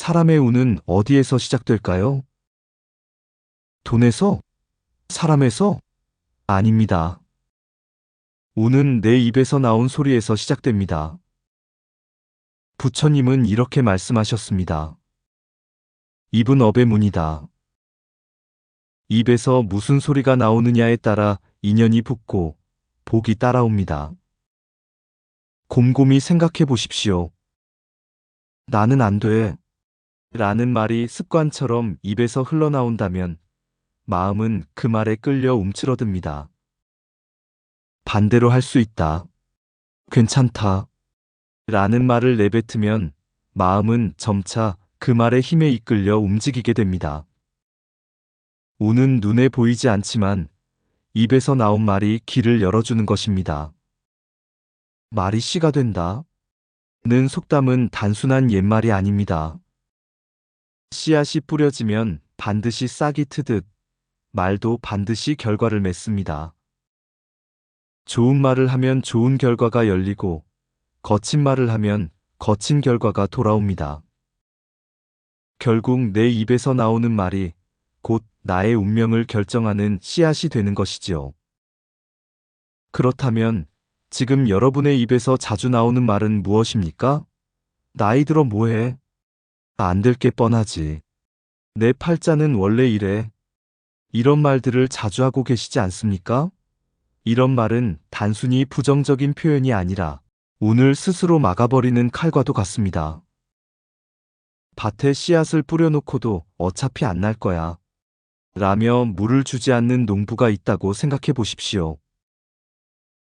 사람의 운은 어디에서 시작될까요? 돈에서? 사람에서? 아닙니다. 운은 내 입에서 나온 소리에서 시작됩니다. 부처님은 이렇게 말씀하셨습니다. 입은 업의 문이다. 입에서 무슨 소리가 나오느냐에 따라 인연이 붙고 복이 따라옵니다. 곰곰이 생각해 보십시오. 나는 안 돼. 라는 말이 습관처럼 입에서 흘러나온다면 마음은 그 말에 끌려 움츠러듭니다. 반대로 할 수 있다. 괜찮다. 라는 말을 내뱉으면 마음은 점차 그 말의 힘에 이끌려 움직이게 됩니다. 운은 눈에 보이지 않지만 입에서 나온 말이 길을 열어주는 것입니다. 말이 씨가 된다. 는 속담은 단순한 옛말이 아닙니다. 씨앗이 뿌려지면 반드시 싹이 트듯 말도 반드시 결과를 맺습니다. 좋은 말을 하면 좋은 결과가 열리고 거친 말을 하면 거친 결과가 돌아옵니다. 결국 내 입에서 나오는 말이 곧 나의 운명을 결정하는 씨앗이 되는 것이지요. 그렇다면 지금 여러분의 입에서 자주 나오는 말은 무엇입니까? 나이 들어 뭐해? 안 될 게 뻔하지. 내 팔자는 원래 이래. 이런 말들을 자주 하고 계시지 않습니까? 이런 말은 단순히 부정적인 표현이 아니라 운을 스스로 막아버리는 칼과도 같습니다. 밭에 씨앗을 뿌려놓고도 어차피 안 날 거야. 라며 물을 주지 않는 농부가 있다고 생각해 보십시오.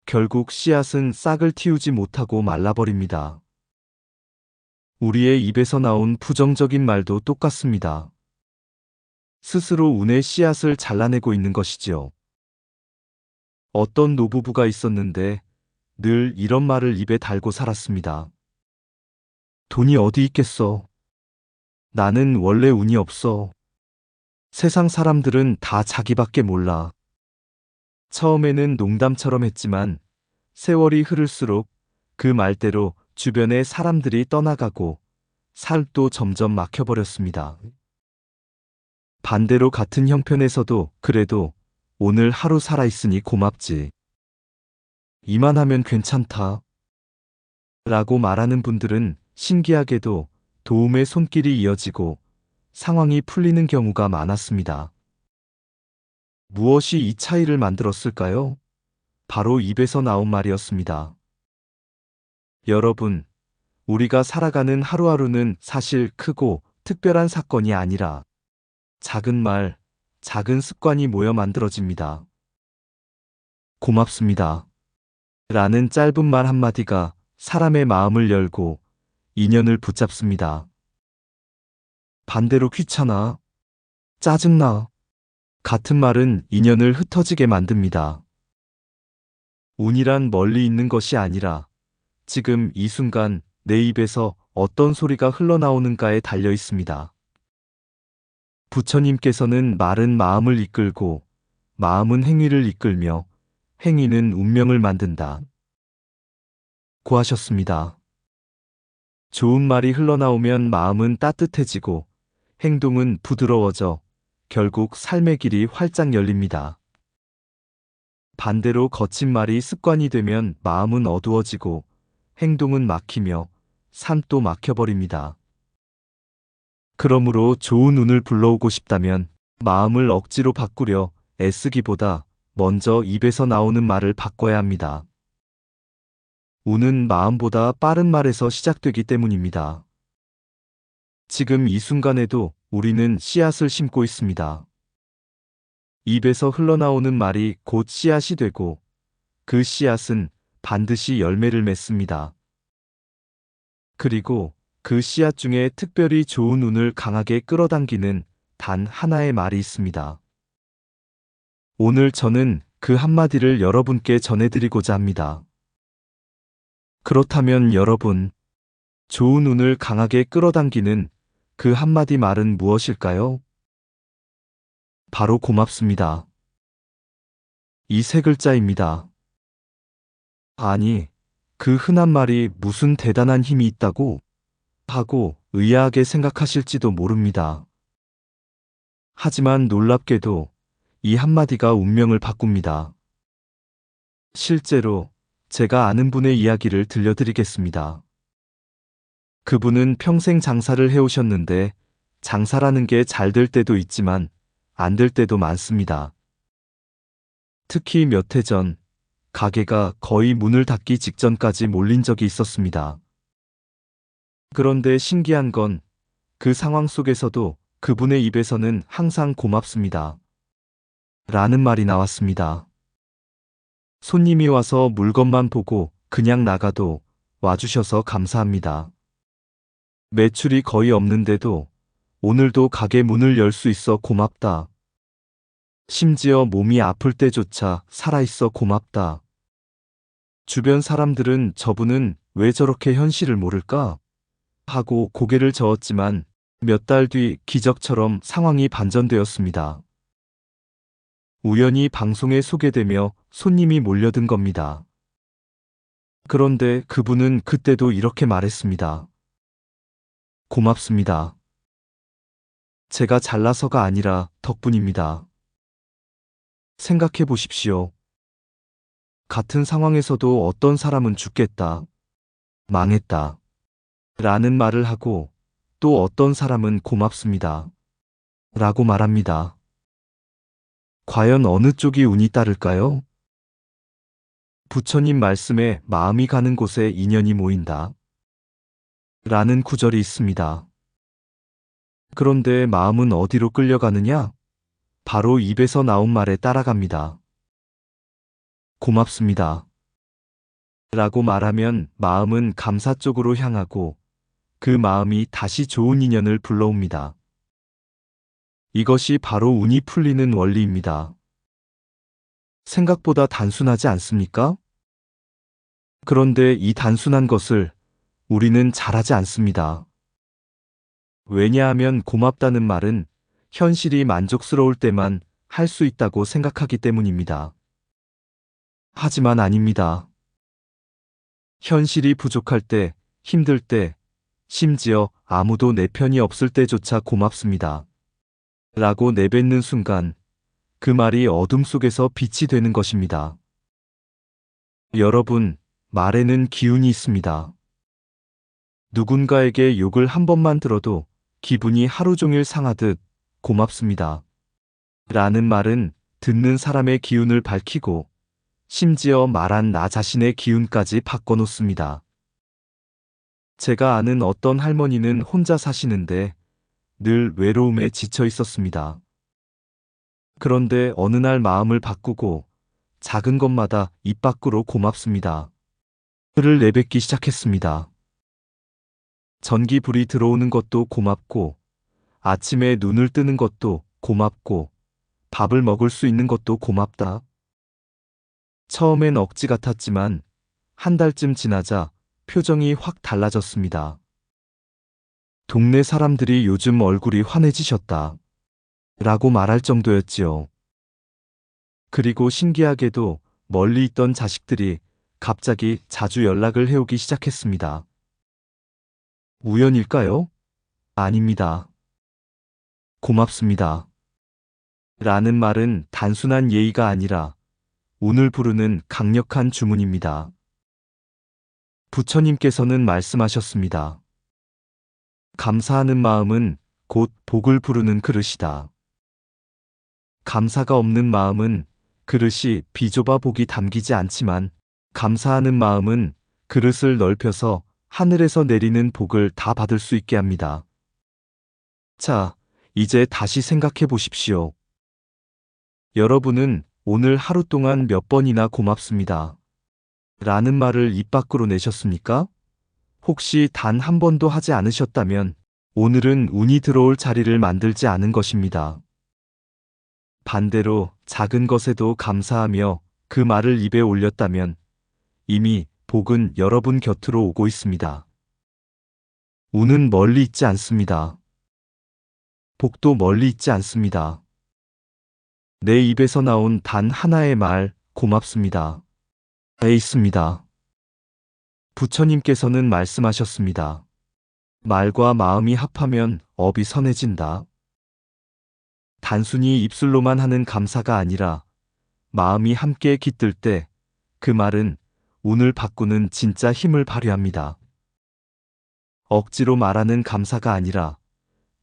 결국 씨앗은 싹을 틔우지 못하고 말라버립니다. 우리의 입에서 나온 부정적인 말도 똑같습니다. 스스로 운의 씨앗을 잘라내고 있는 것이지요. 어떤 노부부가 있었는데 늘 이런 말을 입에 달고 살았습니다. 돈이 어디 있겠어. 나는 원래 운이 없어. 세상 사람들은 다 자기밖에 몰라. 처음에는 농담처럼 했지만 세월이 흐를수록 그 말대로 주변의 사람들이 떠나가고 살도 점점 막혀버렸습니다. 반대로 같은 형편에서도 그래도 오늘 하루 살아있으니 고맙지. 이만하면 괜찮다. 라고 말하는 분들은 신기하게도 도움의 손길이 이어지고 상황이 풀리는 경우가 많았습니다. 무엇이 이 차이를 만들었을까요? 바로 입에서 나온 말이었습니다. 여러분, 우리가 살아가는 하루하루는 사실 크고 특별한 사건이 아니라 작은 말, 작은 습관이 모여 만들어집니다. 고맙습니다. 라는 짧은 말 한마디가 사람의 마음을 열고 인연을 붙잡습니다. 반대로 귀찮아, 짜증나 같은 말은 인연을 흩어지게 만듭니다. 운이란 멀리 있는 것이 아니라 지금 이 순간 내 입에서 어떤 소리가 흘러나오는가에 달려 있습니다. 부처님께서는 말은 마음을 이끌고 마음은 행위를 이끌며 행위는 운명을 만든다. 고 하셨습니다. 좋은 말이 흘러나오면 마음은 따뜻해지고 행동은 부드러워져 결국 삶의 길이 활짝 열립니다. 반대로 거친 말이 습관이 되면 마음은 어두워지고 행동은 막히며 삶도 막혀버립니다. 그러므로 좋은 운을 불러오고 싶다면 마음을 억지로 바꾸려 애쓰기보다 먼저 입에서 나오는 말을 바꿔야 합니다. 운은 마음보다 빠른 말에서 시작되기 때문입니다. 지금 이 순간에도 우리는 씨앗을 심고 있습니다. 입에서 흘러나오는 말이 곧 씨앗이 되고 그 씨앗은 반드시 열매를 맺습니다. 그리고 그 씨앗 중에 특별히 좋은 운을 강하게 끌어당기는 단 하나의 말이 있습니다. 오늘 저는 그 한마디를 여러분께 전해드리고자 합니다. 그렇다면 여러분, 좋은 운을 강하게 끌어당기는 그 한마디 말은 무엇일까요? 바로 고맙습니다. 이 세 글자입니다. 아니, 그 흔한 말이 무슨 대단한 힘이 있다고 하고 의아하게 생각하실지도 모릅니다. 하지만 놀랍게도 이 한마디가 운명을 바꿉니다. 실제로 제가 아는 분의 이야기를 들려드리겠습니다. 그분은 평생 장사를 해오셨는데 장사라는 게 잘 될 때도 있지만 안 될 때도 많습니다. 특히 몇 해 전 가게가 거의 문을 닫기 직전까지 몰린 적이 있었습니다. 그런데 신기한 건 그 상황 속에서도 그분의 입에서는 항상 고맙습니다. 라는 말이 나왔습니다. 손님이 와서 물건만 보고 그냥 나가도 와주셔서 감사합니다. 매출이 거의 없는데도 오늘도 가게 문을 열 수 있어 고맙다. 심지어 몸이 아플 때조차 살아있어 고맙다. 주변 사람들은 저분은 왜 저렇게 현실을 모를까? 하고 고개를 저었지만 몇 달 뒤 기적처럼 상황이 반전되었습니다. 우연히 방송에 소개되며 손님이 몰려든 겁니다. 그런데 그분은 그때도 이렇게 말했습니다. 고맙습니다. 제가 잘나서가 아니라 덕분입니다. 생각해 보십시오. 같은 상황에서도 어떤 사람은 죽겠다, 망했다 라는 말을 하고 또 어떤 사람은 고맙습니다 라고 말합니다. 과연 어느 쪽이 운이 따를까요? 부처님 말씀에 마음이 가는 곳에 인연이 모인다 라는 구절이 있습니다. 그런데 마음은 어디로 끌려가느냐? 바로 입에서 나온 말에 따라갑니다. 고맙습니다. 라고 말하면 마음은 감사 쪽으로 향하고 그 마음이 다시 좋은 인연을 불러옵니다. 이것이 바로 운이 풀리는 원리입니다. 생각보다 단순하지 않습니까? 그런데 이 단순한 것을 우리는 잘하지 않습니다. 왜냐하면 고맙다는 말은 현실이 만족스러울 때만 할 수 있다고 생각하기 때문입니다. 하지만 아닙니다. 현실이 부족할 때, 힘들 때, 심지어 아무도 내 편이 없을 때조차 고맙습니다. 라고 내뱉는 순간 그 말이 어둠 속에서 빛이 되는 것입니다. 여러분, 말에는 기운이 있습니다. 누군가에게 욕을 한 번만 들어도 기분이 하루 종일 상하듯 고맙습니다. 라는 말은 듣는 사람의 기운을 밝히고 심지어 말한 나 자신의 기운까지 바꿔놓습니다. 제가 아는 어떤 할머니는 혼자 사시는데 늘 외로움에 지쳐 있었습니다. 그런데 어느 날 마음을 바꾸고 작은 것마다 입 밖으로 고맙습니다 를 내뱉기 시작했습니다. 전기불이 들어오는 것도 고맙고 아침에 눈을 뜨는 것도 고맙고 밥을 먹을 수 있는 것도 고맙다. 처음엔 억지 같았지만 한 달쯤 지나자 표정이 확 달라졌습니다. 동네 사람들이 요즘 얼굴이 환해지셨다 라고 말할 정도였지요. 그리고 신기하게도 멀리 있던 자식들이 갑자기 자주 연락을 해오기 시작했습니다. 우연일까요? 아닙니다. 고맙습니다. 라는 말은 단순한 예의가 아니라 운을 부르는 강력한 주문입니다. 부처님께서는 말씀하셨습니다. 감사하는 마음은 곧 복을 부르는 그릇이다. 감사가 없는 마음은 그릇이 비좁아 복이 담기지 않지만 감사하는 마음은 그릇을 넓혀서 하늘에서 내리는 복을 다 받을 수 있게 합니다. 자, 이제 다시 생각해 보십시오. 여러분은 오늘 하루 동안 몇 번이나 고맙습니다. 라는 말을 입 밖으로 내셨습니까? 혹시 단 한 번도 하지 않으셨다면 오늘은 운이 들어올 자리를 만들지 않은 것입니다. 반대로 작은 것에도 감사하며 그 말을 입에 올렸다면 이미 복은 여러분 곁으로 오고 있습니다. 운은 멀리 있지 않습니다. 복도 멀리 있지 않습니다. 내 입에서 나온 단 하나의 말, 고맙습니다. 에 있습니다. 부처님께서는 말씀하셨습니다. 말과 마음이 합하면 업이 선해진다. 단순히 입술로만 하는 감사가 아니라 마음이 함께 깃들 때 그 말은 운을 바꾸는 진짜 힘을 발휘합니다. 억지로 말하는 감사가 아니라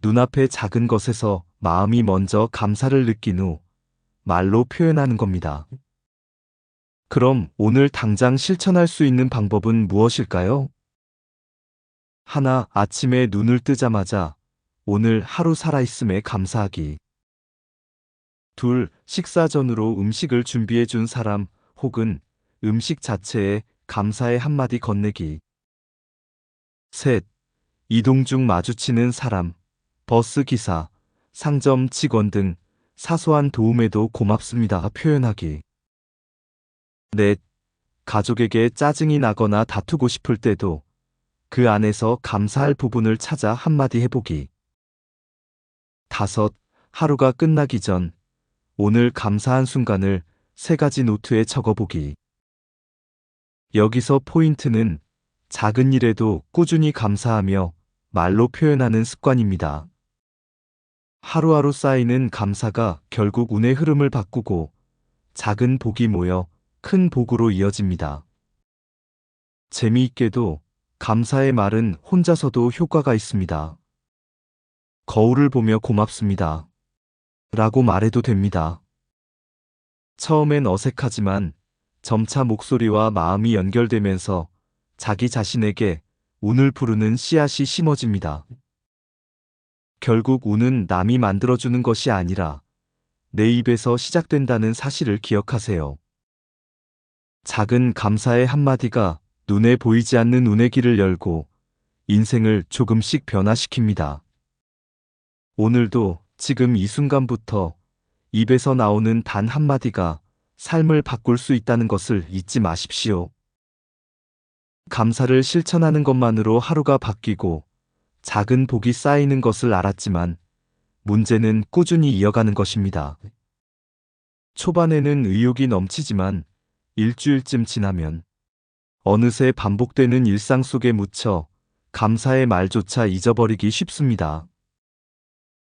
눈앞의 작은 것에서 마음이 먼저 감사를 느낀 후 말로 표현하는 겁니다. 그럼 오늘 당장 실천할 수 있는 방법은 무엇일까요? 하나, 아침에 눈을 뜨자마자 오늘 하루 살아있음에 감사하기. 둘, 식사 전으로 음식을 준비해 준 사람 혹은 음식 자체에 감사의 한마디 건네기. 셋, 이동 중 마주치는 사람, 버스 기사, 상점 직원 등 사소한 도움에도 고맙습니다 표현하기. 넷, 가족에게 짜증이 나거나 다투고 싶을 때도 그 안에서 감사할 부분을 찾아 한마디 해보기. 다섯, 하루가 끝나기 전 오늘 감사한 순간을 3가지 노트에 적어보기. 여기서 포인트는 작은 일에도 꾸준히 감사하며 말로 표현하는 습관입니다. 하루하루 쌓이는 감사가 결국 운의 흐름을 바꾸고 작은 복이 모여 큰 복으로 이어집니다. 재미있게도 감사의 말은 혼자서도 효과가 있습니다. 거울을 보며 고맙습니다. 라고 말해도 됩니다. 처음엔 어색하지만 점차 목소리와 마음이 연결되면서 자기 자신에게 운을 부르는 씨앗이 심어집니다. 결국 운은 남이 만들어주는 것이 아니라 내 입에서 시작된다는 사실을 기억하세요. 작은 감사의 한마디가 눈에 보이지 않는 운의 길을 열고 인생을 조금씩 변화시킵니다. 오늘도 지금 이 순간부터 입에서 나오는 단 한마디가 삶을 바꿀 수 있다는 것을 잊지 마십시오. 감사를 실천하는 것만으로 하루가 바뀌고 작은 복이 쌓이는 것을 알았지만 문제는 꾸준히 이어가는 것입니다. 초반에는 의욕이 넘치지만 일주일쯤 지나면 어느새 반복되는 일상 속에 묻혀 감사의 말조차 잊어버리기 쉽습니다.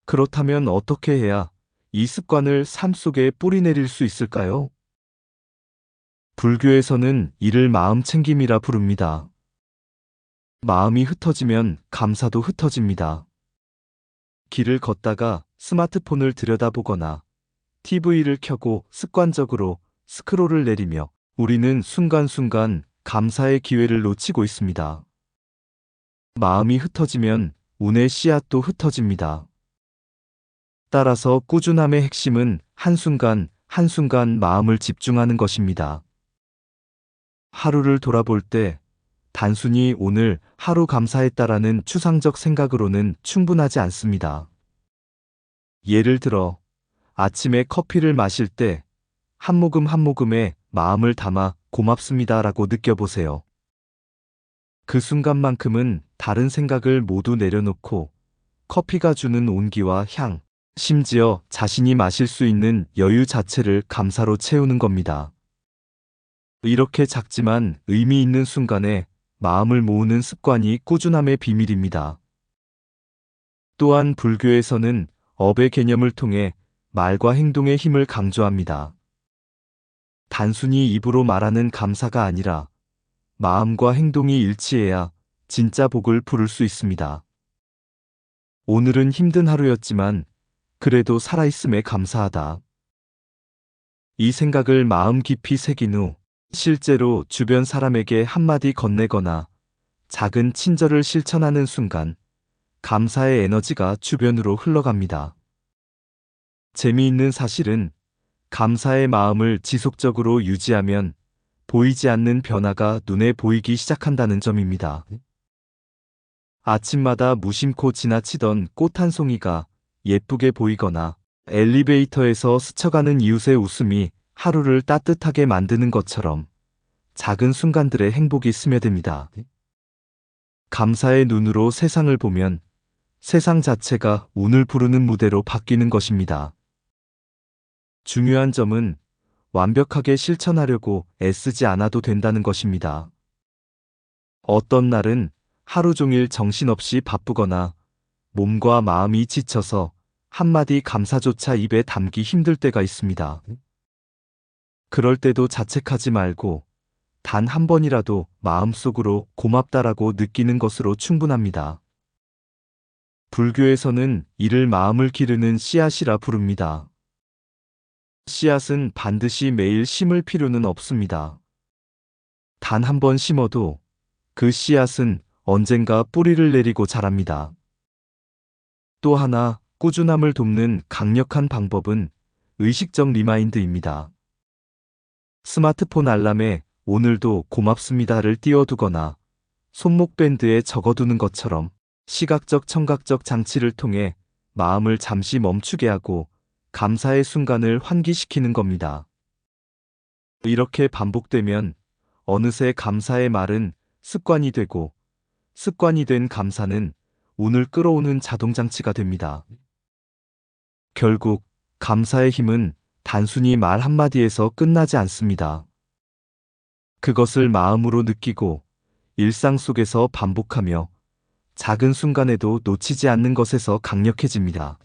그렇다면 어떻게 해야 이 습관을 삶 속에 뿌리내릴 수 있을까요? 불교에서는 이를 마음 챙김이라 부릅니다. 마음이 흩어지면 감사도 흩어집니다. 길을 걷다가 스마트폰을 들여다보거나 TV를 켜고 습관적으로 스크롤을 내리며 우리는 순간순간 감사의 기회를 놓치고 있습니다. 마음이 흩어지면 운의 씨앗도 흩어집니다. 따라서 꾸준함의 핵심은 한순간 한순간 마음을 집중하는 것입니다. 하루를 돌아볼 때 단순히 오늘 하루 감사했다라는 추상적 생각으로는 충분하지 않습니다. 예를 들어 아침에 커피를 마실 때 한 모금 한 모금에 마음을 담아 고맙습니다라고 느껴보세요. 그 순간만큼은 다른 생각을 모두 내려놓고 커피가 주는 온기와 향, 심지어 자신이 마실 수 있는 여유 자체를 감사로 채우는 겁니다. 이렇게 작지만 의미 있는 순간에 마음을 모으는 습관이 꾸준함의 비밀입니다. 또한 불교에서는 업의 개념을 통해 말과 행동의 힘을 강조합니다. 단순히 입으로 말하는 감사가 아니라 마음과 행동이 일치해야 진짜 복을 부를 수 있습니다. 오늘은 힘든 하루였지만 그래도 살아있음에 감사하다. 이 생각을 마음 깊이 새긴 후 실제로 주변 사람에게 한마디 건네거나 작은 친절을 실천하는 순간 감사의 에너지가 주변으로 흘러갑니다. 재미있는 사실은 감사의 마음을 지속적으로 유지하면 보이지 않는 변화가 눈에 보이기 시작한다는 점입니다. 아침마다 무심코 지나치던 꽃 한 송이가 예쁘게 보이거나 엘리베이터에서 스쳐가는 이웃의 웃음이 하루를 따뜻하게 만드는 것처럼 작은 순간들의 행복이 스며듭니다. 감사의 눈으로 세상을 보면 세상 자체가 운을 부르는 무대로 바뀌는 것입니다. 중요한 점은 완벽하게 실천하려고 애쓰지 않아도 된다는 것입니다. 어떤 날은 하루 종일 정신없이 바쁘거나 몸과 마음이 지쳐서 한마디 감사조차 입에 담기 힘들 때가 있습니다. 그럴 때도 자책하지 말고 단 한 번이라도 마음속으로 고맙다라고 느끼는 것으로 충분합니다. 불교에서는 이를 마음을 기르는 씨앗이라 부릅니다. 씨앗은 반드시 매일 심을 필요는 없습니다. 단 한 번 심어도 그 씨앗은 언젠가 뿌리를 내리고 자랍니다. 또 하나 꾸준함을 돕는 강력한 방법은 의식적 리마인드입니다. 스마트폰 알람에 오늘도 고맙습니다를 띄워두거나 손목 밴드에 적어두는 것처럼 시각적 청각적 장치를 통해 마음을 잠시 멈추게 하고 감사의 순간을 환기시키는 겁니다. 이렇게 반복되면 어느새 감사의 말은 습관이 되고 습관이 된 감사는 운을 끌어오는 자동장치가 됩니다. 결국 감사의 힘은 단순히 말 한마디에서 끝나지 않습니다. 그것을 마음으로 느끼고 일상 속에서 반복하며 작은 순간에도 놓치지 않는 것에서 강력해집니다.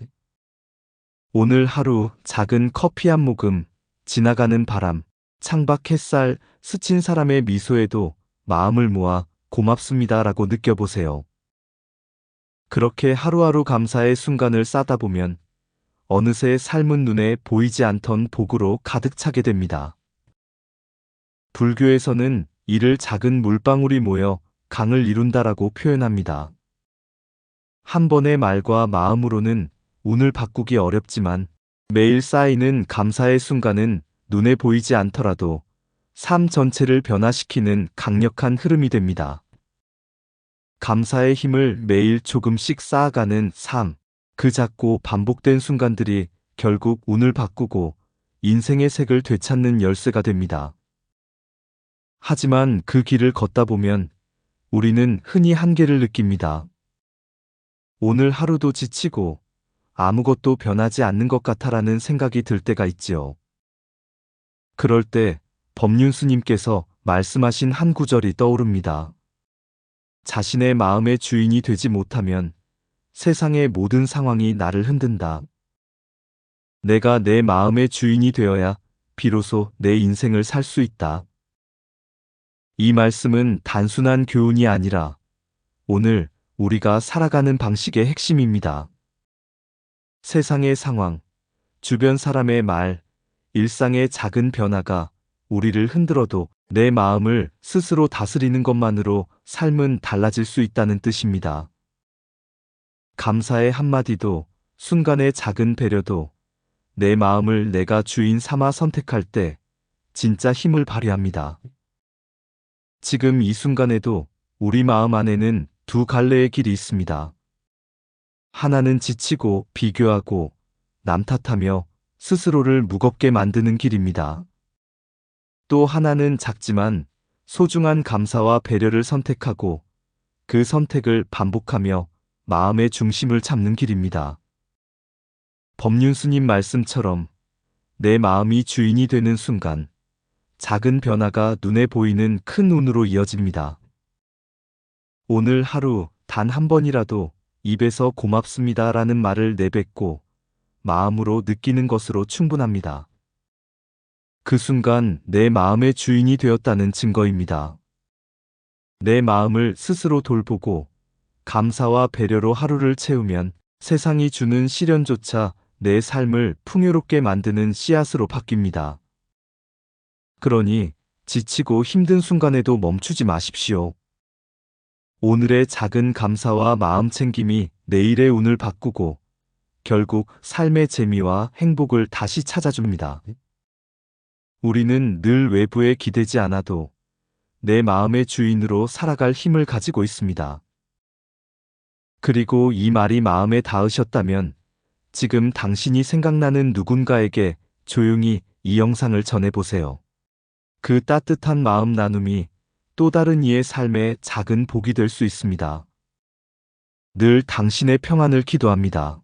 오늘 하루 작은 커피 한 모금, 지나가는 바람, 창밖 햇살, 스친 사람의 미소에도 마음을 모아 고맙습니다라고 느껴보세요. 그렇게 하루하루 감사의 순간을 쌓다 보면 어느새 삶은 눈에 보이지 않던 복으로 가득 차게 됩니다. 불교에서는 이를 작은 물방울이 모여 강을 이룬다라고 표현합니다. 한 번의 말과 마음으로는 운을 바꾸기 어렵지만 매일 쌓이는 감사의 순간은 눈에 보이지 않더라도 삶 전체를 변화시키는 강력한 흐름이 됩니다. 감사의 힘을 매일 조금씩 쌓아가는 삶, 그 작고 반복된 순간들이 결국 운을 바꾸고 인생의 색을 되찾는 열쇠가 됩니다. 하지만 그 길을 걷다 보면 우리는 흔히 한계를 느낍니다. 오늘 하루도 지치고 아무것도 변하지 않는 것 같아라는 생각이 들 때가 있지요. 그럴 때 법륜 스님께서 말씀하신 한 구절이 떠오릅니다. 자신의 마음의 주인이 되지 못하면 세상의 모든 상황이 나를 흔든다. 내가 내 마음의 주인이 되어야 비로소 내 인생을 살 수 있다. 이 말씀은 단순한 교훈이 아니라 오늘 우리가 살아가는 방식의 핵심입니다. 세상의 상황, 주변 사람의 말, 일상의 작은 변화가 우리를 흔들어도 내 마음을 스스로 다스리는 것만으로 삶은 달라질 수 있다는 뜻입니다. 감사의 한마디도, 순간의 작은 배려도 내 마음을 내가 주인 삼아 선택할 때 진짜 힘을 발휘합니다. 지금 이 순간에도 우리 마음 안에는 두 갈래의 길이 있습니다. 하나는 지치고 비교하고 남 탓하며 스스로를 무겁게 만드는 길입니다. 또 하나는 작지만 소중한 감사와 배려를 선택하고 그 선택을 반복하며 마음의 중심을 잡는 길입니다. 법륜 스님 말씀처럼 내 마음이 주인이 되는 순간 작은 변화가 눈에 보이는 큰 운으로 이어집니다. 오늘 하루 단 한 번이라도 입에서 고맙습니다라는 말을 내뱉고 마음으로 느끼는 것으로 충분합니다. 그 순간 내 마음의 주인이 되었다는 증거입니다. 내 마음을 스스로 돌보고 감사와 배려로 하루를 채우면 세상이 주는 시련조차 내 삶을 풍요롭게 만드는 씨앗으로 바뀝니다. 그러니 지치고 힘든 순간에도 멈추지 마십시오. 오늘의 작은 감사와 마음 챙김이 내일의 운을 바꾸고 결국 삶의 재미와 행복을 다시 찾아줍니다. 우리는 늘 외부에 기대지 않아도 내 마음의 주인으로 살아갈 힘을 가지고 있습니다. 그리고 이 말이 마음에 닿으셨다면 지금 당신이 생각나는 누군가에게 조용히 이 영상을 전해보세요. 그 따뜻한 마음 나눔이 또 다른 이의 삶에 작은 복이 될 수 있습니다. 늘 당신의 평안을 기도합니다.